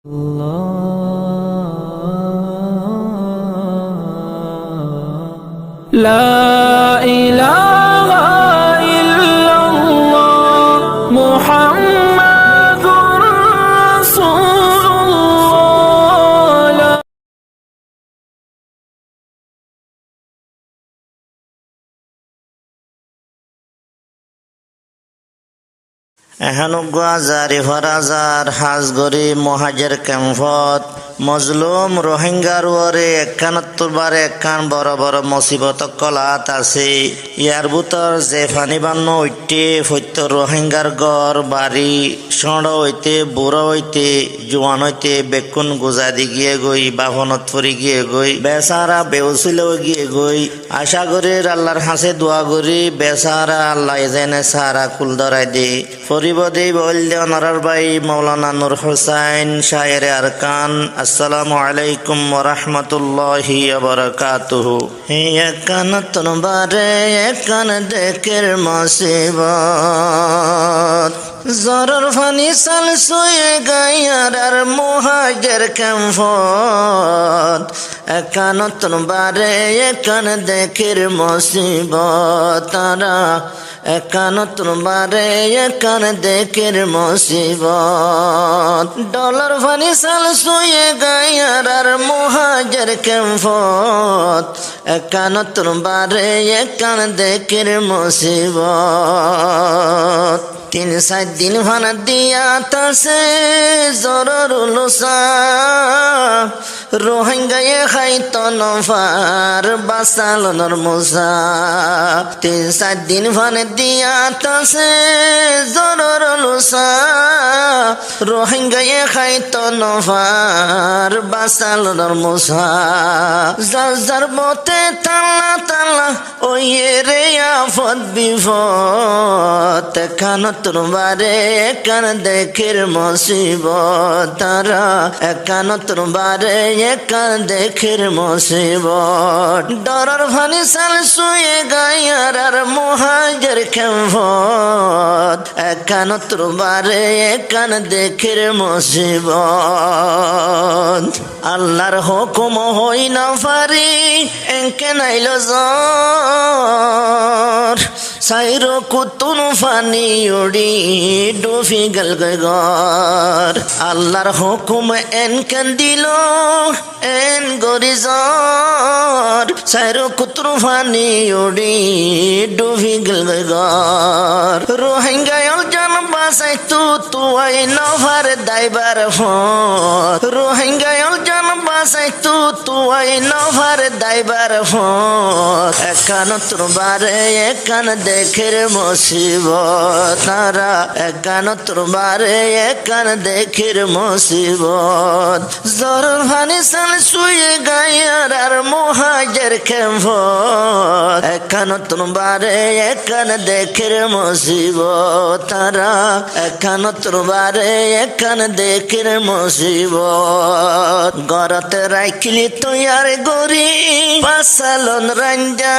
لا إله إلا الله محمد رسول الله এহানুগাজারি ফরাজার হাজগরি মহাজের ক্যাম্পত মজলুম রোহিঙ্গার ওরে 71 বারে একখান বড় বড় মুসিবত কলাত আছে। ইয়ার ভিতর যে ফানি বান্ন হইতে ফৈত্য রোহিঙ্গার গড় বাড়ি সড় হইতে বুড়ো হইতে জোয়ান হইতে বেকুন গুজা দি গিয়ে গই বাহনত পরি গিয়ে গই বেচারা বেউছিল গিয়ে গই আশা করি আল্লাহর হাসে দোয়া করি বেচারা আল্লাহ জেনে সারা কুল ধরাই দে ফরিবদি বললে অনারার ভাই মৌলানা নূর হোসাইন শায়েরে আরকান। আসসালামু আলাইকুম ওয়া রাহমাতুল্লাহি ওয়া বারাকাতুহু। একান তনবারে একান দেখের মুসিবত জরর ফানি সাল সুয়ে গায়ার আর মুহাজির ক্যাম্পত একান তনবারে একান দেখের মুসিবত তারা একান তনবারে একান দেখের মুসিবত ডলার ফানি সাল সুয়ে গায়ার আর মুহাজির ক্যাম্পত একান তনবারে একান দেখের মুসিবত 3-4 দিন ভানা দিয়া তাসে জররুলসা রোহিঙ্গায়ে খাইতো নফার বাসালনর মুসা 3-4 দিন ভানা দিয়া তাসে জররুলসা রোহিঙ্গায়ে খাইতো নফার বাসালনর মুসা জার মতে তাল্লা তাল্লা ওয়ে রে আফত বিপদ কান তোমারে একান দেখের মুসিবত তারা একান তোমারে একান দেখের মুসিবত ডরার ভানি সাল সুয়ে গায়ার আর মুহাজির ক্যাম্পত একান তোমারে একান দেখের মুসিবত আল্লাহর হুকুম হই না পারি এনকে নাইলো জ্বর সাইরো কুতুন ফানি উড়ি ডুফি গল গর আল্লাহর হুকুম এন কেন দিল এন গরিজর সাইরো কুতুন ফানি উড়ি ডুফি গল গর রোহিঙ্গায়ল জান বাসাই তু আই নভার দাইবার ফোন রোহিঙ্গায়ল জান বাসাই তু আই নভার দাইবার ফোন একান তোমারে একান দেখের মুসিবত তারা একান তোমারে একান দেখের মুসিবত জরুর ভানি সাল সুয়ে গায়ার আর মুহাজির ক্যাম্পত একান তোমারে একান দেখের মুসিবত তারা একান তোমারে একান দেখের মুসিবত গরতে রাখিলি তৈয়ার গরি পাসালন রাঞ্জা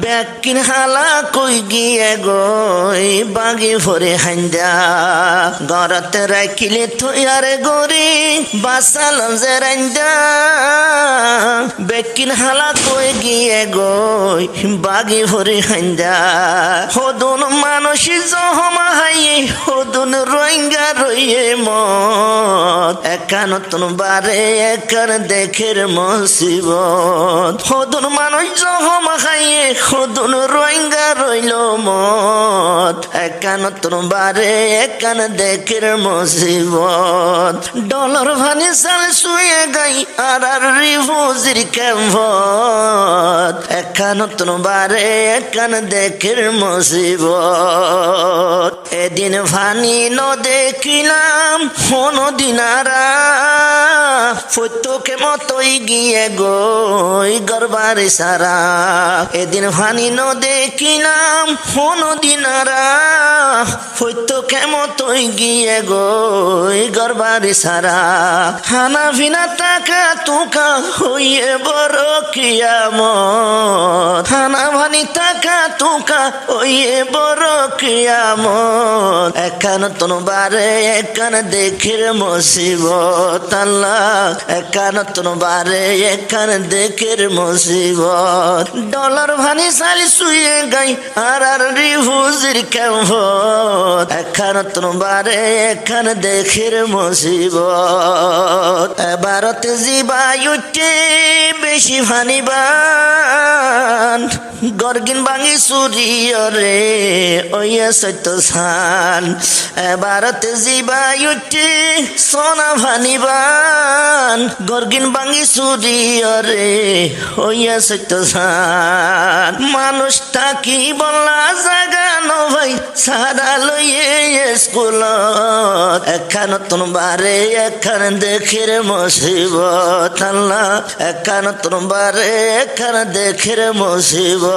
ব্যাকিন হালা কই গিয়ে গই বাগি ভরে হান্দা গরতে রাখিলে থইয়ার গরি বাসালন যে রান্দা ব্যাকিন হালা কই গিয়ে গই বাগি ভরে হান্দা হদুন মানসি জহমা হাইয়ে হদুন রোহিঙ্গা রইয়ে মত একান তোমারে একান দেখের মুসিবত হদুন মানুষ জহমা খাইয়ে হদুন রোহিঙ্গা রইল মত একান তোমারে একান দেখের মুসিবত ডলার ভানি সাল সুয়ে গাই আর রিফুজির ক্যাম্পত একান তোমারে একান দেখের মুসিবত এদিন ভানি ন দেখিলাম হন দিনারা প্রত্যেকে মতোই গিয়ে গই গরবারে সারা এদিন ভানি ন দেখিলাম হনদিনারা প্রত্যেকে মতোই গিয়ে গই গরবারে সারা খানা ভিনা টাকা তুকা হইয়ে বড় কিয়ামত খানা ভানি টাকা তুকা হইয়ে বড় কিয়ামত এখান তনবারে এখান দেখের মুসিবত আল্লাহ এখান তনবারে এখান দেখের মুসিবত ডলার ভানি সালি শুয়ে গাই আর রিফুজির ক্যাম্পত এখান তনবারে এখান দেখের মুসিবত ভারতে জিবায়ুটে বেশি ভানিবান গর্গিন বাঙি সুরিয়রে ওয়া সত্য সান ভারতে জিবায়ুটে সোনা ভানিবান গর্গিন বাঙি সুরিয়রে ওয়া সত্য সান মানুষটা কি বলা জাগানো ভাই সারা লইয়ে স্কুল এখান তনবারে এখান দেখের মুসিবত আল্লাহ এখান তনবারে এখান দেখের মুসিবত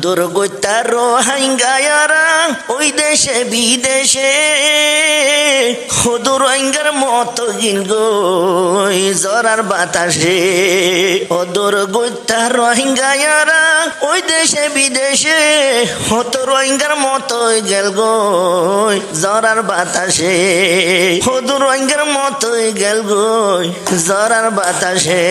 দুর্গতা রোহিঙ্গায়ারা ওই দেশে বিদেশে হুদুর রোহিঙ্গার মতো গিন গই জরার বাতাসে ও দুর্গতা রোহিঙ্গায়ারা ওই দেশে বিদেশে হতো রোহিঙ্গার মতো গেল গই জরার বাতাসে হুদুর রোহিঙ্গার মতো গেল গই জরার বাতাসে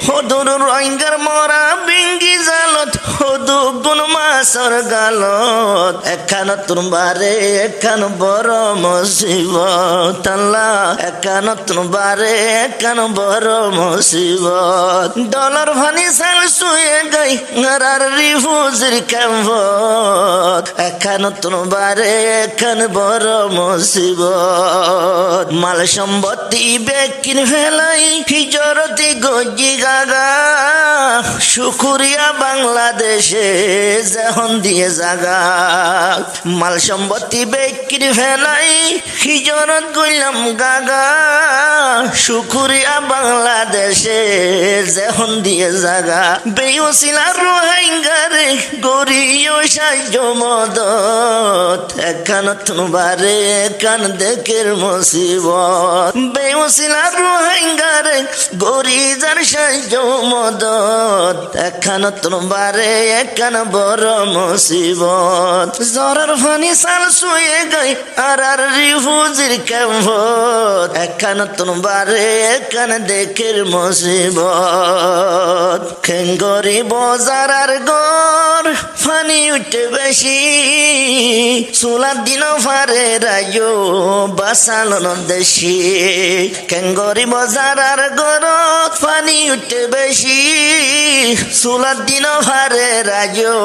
হুদুর রোহিঙ্গার মরা বিঙ্গি জালত হুদু গুন মাসর গালত এখান তুমবারে এখান বড় মুসিবত আল্লাহ এখান তুমবারে এখান বড় মুসিবত ডলার ভানি সাল শুয়ে গাই আর রিফুজির ক্যাম্পত এখান তুমবারে এখান বড় মুসিবত মাল সম্পত্তি বেকিন ফেলাই হিজরতি গজি গাগা শুকুরিয়া বাংলাদেশে যখন দিয়ে জাগা মাল সম্পত্তি বেকিন ফেলাই হিজরত গইলাম গাগা শুকুরিয়া বাংলাদেশে যখন দিয়ে জাগা বেউসিলা রোহিঙ্গারে গরিও সাহায্য মদত এখান তুমবারে এখান দেখের মুসিবত বেউসিলা রোহিঙ্গারে গরিজার সাহায্য মদত এখান তুমবারে এখান বড় মুসিবত জরার ফানি সাল শুয়ে গাই আর রিফুজির ক্যাম্পত এখান তুমবারে এখান দেখের মুসিবত খেঙ্গরি বজার আর গর ফানি উঠে বেশি সোলার দিন ফারে রাজো বাসালন দেশি খেঙ্গরি বজার আর গর ফানি উঠে বেশি সোলার দিন ফারে রাজো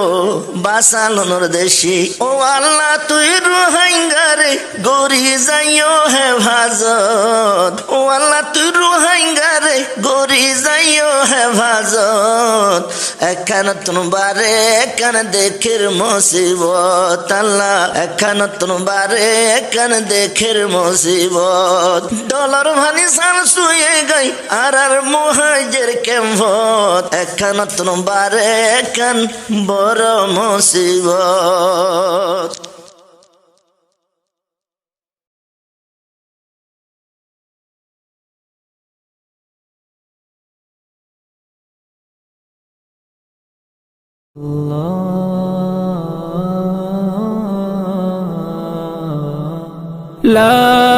বাসালন দেশি ও আল্লাহ তুই রোহিঙ্গারে গরি যাইও হেফাজত ও আল্লাহ তুই রোহিঙ্গারে গরি যাইও হেফাজত এখান তুমবারে এখান দেখের মুসিবত আল্লাহ এখান তুমবারে এখান দেখের মুসিবত ডলার ভানি সাল শুয়ে গাই আর মুহাজির ক্যাম্পত এখান তুমবারে এখান বড় মুসিবত لا